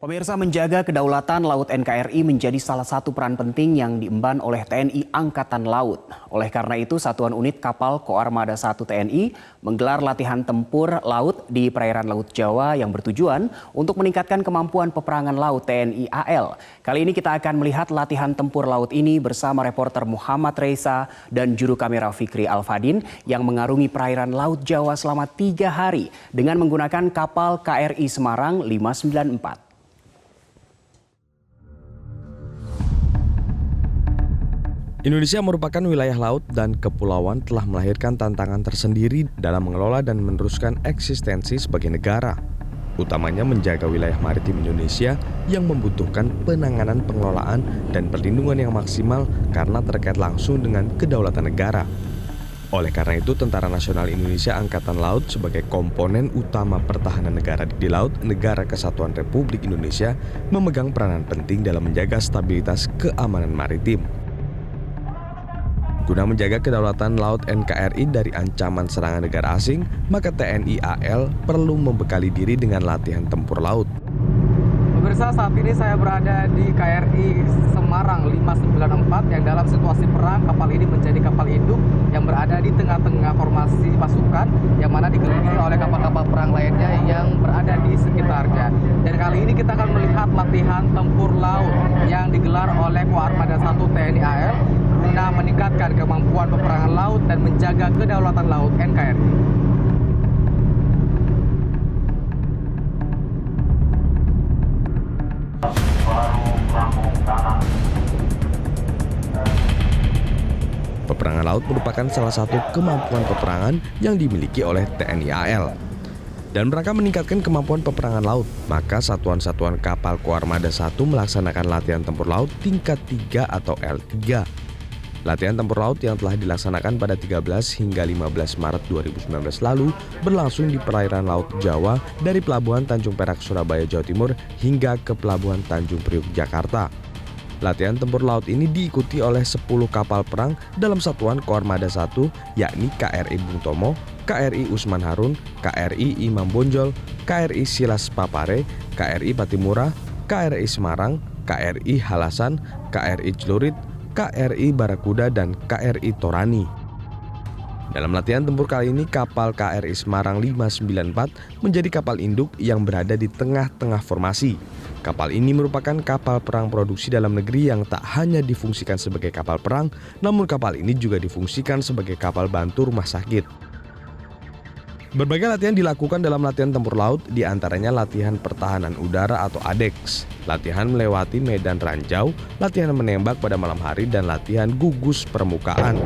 Pemirsa, menjaga kedaulatan Laut NKRI menjadi salah satu peran penting yang diemban oleh TNI Angkatan Laut. Oleh karena itu, Satuan Unit Kapal Koarmada 1 TNI menggelar latihan tempur laut di perairan Laut Jawa yang bertujuan untuk meningkatkan kemampuan peperangan laut TNI AL. Kali ini kita akan melihat latihan tempur laut ini bersama reporter Muhammad Reza dan juru kamera Fikri Alfadin yang mengarungi perairan Laut Jawa selama 3 hari dengan menggunakan kapal KRI Semarang 594. Indonesia merupakan wilayah laut dan kepulauan telah melahirkan tantangan tersendiri dalam mengelola dan meneruskan eksistensi sebagai negara. Utamanya menjaga wilayah maritim Indonesia yang membutuhkan penanganan pengelolaan dan perlindungan yang maksimal karena terkait langsung dengan kedaulatan negara. Oleh karena itu, Tentara Nasional Indonesia Angkatan Laut sebagai komponen utama pertahanan negara di Laut Negara Kesatuan Republik Indonesia memegang peranan penting dalam menjaga stabilitas keamanan maritim. Guna menjaga kedaulatan Laut NKRI dari ancaman serangan negara asing, maka TNI AL perlu membekali diri dengan latihan tempur laut. Pemirsa, saat ini saya berada di KRI Semarang 594 yang dalam situasi perang kapal ini menjadi kapal induk yang berada di tengah-tengah formasi pasukan yang mana dikelilingi oleh kapal-kapal perang lainnya yang berada di sekitarnya. Dan kali ini kita akan melihat latihan tempur laut yang digelar oleh Koarmada 1 TNI AL guna meningkatkan kemampuan peperangan laut dan menjaga kedaulatan laut NKRI. Peperangan laut merupakan salah satu kemampuan peperangan yang dimiliki oleh TNI AL. Dan mereka meningkatkan kemampuan peperangan laut, maka satuan-satuan kapal Koarmada 1 melaksanakan latihan tempur laut tingkat 3 atau L3. Latihan tempur laut yang telah dilaksanakan pada 13 hingga 15 Maret 2019 lalu berlangsung di perairan Laut Jawa dari Pelabuhan Tanjung Perak, Surabaya, Jawa Timur hingga ke Pelabuhan Tanjung Priuk, Jakarta. Latihan tempur laut ini diikuti oleh 10 kapal perang dalam satuan Koarmada 1, yakni KRI Bung Tomo, KRI Usman Harun, KRI Imam Bonjol, KRI Silas Papare, KRI Patimura, KRI Semarang, KRI Halasan, KRI Celurit, KRI Barakuda, dan KRI Torani. Dalam latihan tempur kali ini, kapal KRI Semarang 594 menjadi kapal induk yang berada di tengah-tengah formasi. Kapal ini merupakan kapal perang produksi dalam negeri yang tak hanya difungsikan sebagai kapal perang, namun kapal ini juga difungsikan sebagai kapal bantu rumah sakit. Berbagai latihan dilakukan dalam latihan tempur laut, diantaranya latihan pertahanan udara atau ADEX, latihan melewati medan ranjau, latihan menembak pada malam hari, dan latihan gugus permukaan.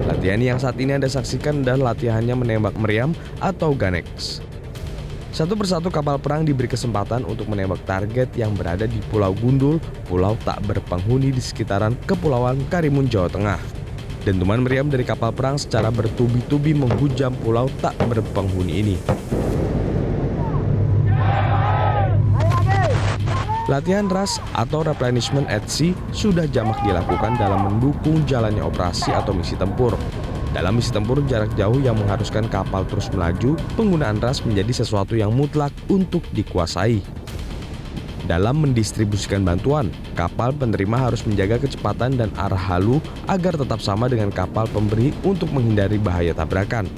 Latihan yang saat ini Anda saksikan adalah latihannya menembak meriam atau GANEX. Satu persatu kapal perang diberi kesempatan untuk menembak target yang berada di Pulau Gundul, pulau tak berpenghuni di sekitaran Kepulauan Karimun, Jawa Tengah. Dentuman meriam dari kapal perang secara bertubi-tubi menghujam pulau tak berpenghuni ini. Latihan RAS atau Replenishment at Sea sudah jamak dilakukan dalam mendukung jalannya operasi atau misi tempur. Dalam misi tempur jarak jauh yang mengharuskan kapal terus melaju, penggunaan RAS menjadi sesuatu yang mutlak untuk dikuasai. Dalam mendistribusikan bantuan, kapal penerima harus menjaga kecepatan dan arah halu agar tetap sama dengan kapal pemberi untuk menghindari bahaya tabrakan.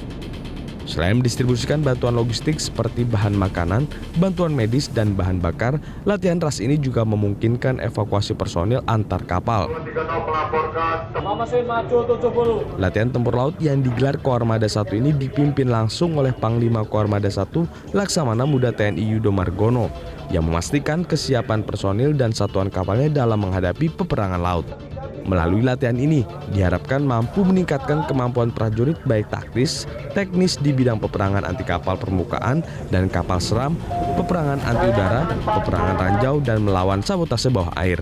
Selain mendistribusikan bantuan logistik seperti bahan makanan, bantuan medis, dan bahan bakar, latihan RAS ini juga memungkinkan evakuasi personil antar kapal. Latihan tempur laut yang digelar Koarmada 1 ini dipimpin langsung oleh Panglima Koarmada 1 Laksamana Muda TNI Yudo Margono yang memastikan kesiapan personil dan satuan kapalnya dalam menghadapi peperangan laut. Melalui latihan ini, diharapkan mampu meningkatkan kemampuan prajurit baik taktis, teknis di bidang peperangan anti kapal permukaan dan kapal selam, peperangan anti udara, peperangan ranjau, dan melawan sabotase bawah air.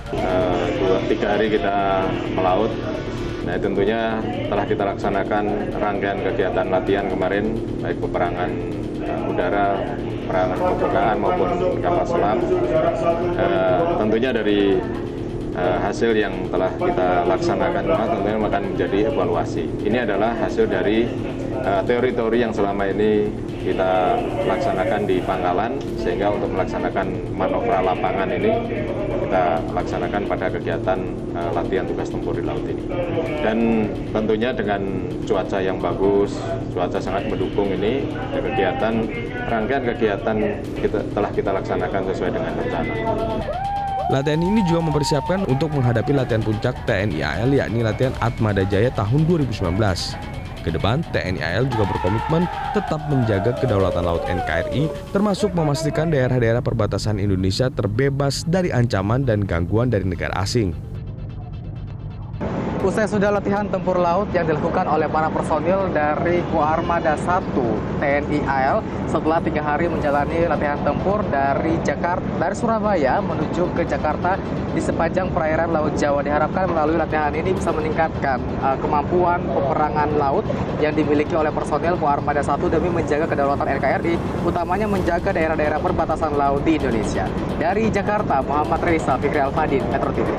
2-3 hari kita melaut. Nah, tentunya telah kita laksanakan rangkaian kegiatan latihan kemarin, baik peperangan udara, peperangan permukaan maupun kapal selam. Tentunya dari hasil yang telah kita laksanakan tentunya akan menjadi evaluasi. Ini adalah hasil dari teori-teori yang selama ini kita laksanakan di Pangkalan, sehingga untuk melaksanakan manovra lapangan ini kita laksanakan pada kegiatan latihan tugas tempur di laut ini. Dan tentunya dengan cuaca yang bagus, cuaca sangat mendukung ini, rangkaian kegiatan telah kita laksanakan sesuai dengan rencana. Latihan ini juga mempersiapkan untuk menghadapi latihan puncak TNI AL, yakni latihan Atmada Jaya tahun 2019. Kedepan, TNI AL juga berkomitmen tetap menjaga kedaulatan laut NKRI, termasuk memastikan daerah-daerah perbatasan Indonesia terbebas dari ancaman dan gangguan dari negara asing. Usai sudah latihan tempur laut yang dilakukan oleh para personil dari Koarmada 1 TNI AL setelah 3 hari menjalani latihan tempur dari Surabaya menuju ke Jakarta di sepanjang perairan Laut Jawa. Diharapkan melalui latihan ini bisa meningkatkan kemampuan peperangan laut yang dimiliki oleh personil Koarmada 1 demi menjaga kedaulatan NKRI, utamanya menjaga daerah-daerah perbatasan laut di Indonesia. Dari Jakarta, Muhammad Reza Fikri Alfadin, Metro TV.